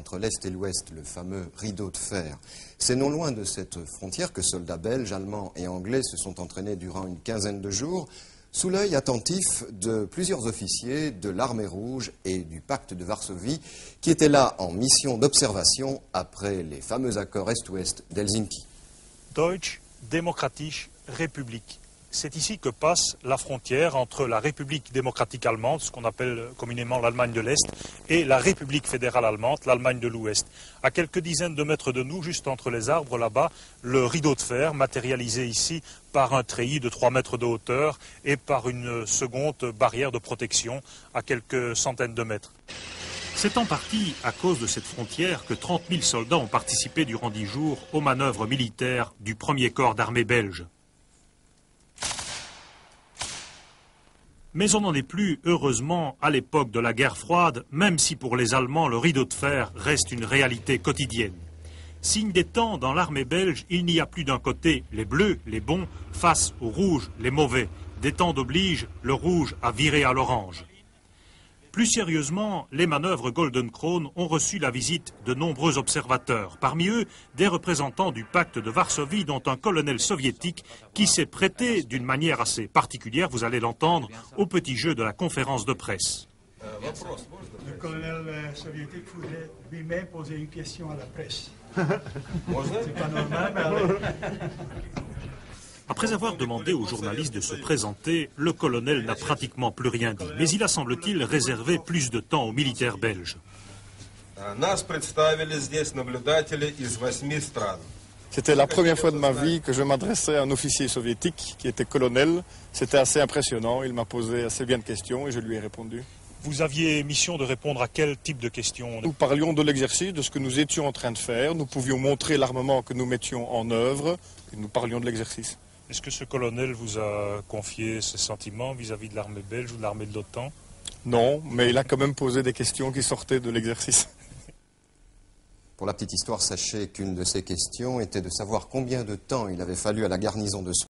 entre l'Est et l'Ouest, le fameux rideau de fer. C'est non loin de cette frontière que soldats belges, allemands et anglais se sont entraînés durant une quinzaine de jours, sous l'œil attentif de plusieurs officiers de l'Armée rouge et du pacte de Varsovie, qui étaient là en mission d'observation après les fameux accords Est-Ouest d'Helsinki. Deutsche Demokratische Republik. C'est ici que passe la frontière entre la République démocratique allemande, ce qu'on appelle communément l'Allemagne de l'Est, et la République fédérale allemande, l'Allemagne de l'Ouest. À quelques dizaines de mètres de nous, juste entre les arbres là-bas, le rideau de fer, matérialisé ici par un treillis de 3 mètres de hauteur et par une seconde barrière de protection à quelques centaines de mètres. C'est en partie à cause de cette frontière que 30 000 soldats ont participé durant 10 jours aux manœuvres militaires du 1er corps d'armée belge. Mais on n'en est plus, heureusement, à l'époque de la guerre froide, même si pour les Allemands le rideau de fer reste une réalité quotidienne. Signe des temps, dans l'armée belge, il n'y a plus d'un côté les bleus, les bons, face aux rouges, les mauvais. Des temps d'oblige, le rouge a viré à l'orange. Plus sérieusement, les manœuvres Golden Krone ont reçu la visite de nombreux observateurs. Parmi eux, des représentants du pacte de Varsovie, dont un colonel soviétique qui s'est prêté d'une manière assez particulière, vous allez l'entendre, au petit jeu de la conférence de presse. Le colonel soviétique voulait lui-même poser une question à la presse. C'est pas normal, mais allez. Après avoir demandé aux journalistes de se présenter, le colonel n'a pratiquement plus rien dit. Mais il a, semble-t-il, réservé plus de temps aux militaires belges. C'était la première fois de ma vie que je m'adressais à un officier soviétique qui était colonel. C'était assez impressionnant. Il m'a posé assez bien de questions et je lui ai répondu. Vous aviez mission de répondre à quel type de questions? Nous parlions de l'exercice, de ce que nous étions en train de faire. Nous pouvions montrer l'armement que nous mettions en œuvre et nous parlions de l'exercice. Est-ce que ce colonel vous a confié ses sentiments vis-à-vis de l'armée belge ou de l'armée de l'OTAN? Non, mais il a quand même posé des questions qui sortaient de l'exercice. Pour la petite histoire, sachez qu'une de ces questions était de savoir combien de temps il avait fallu à la garnison de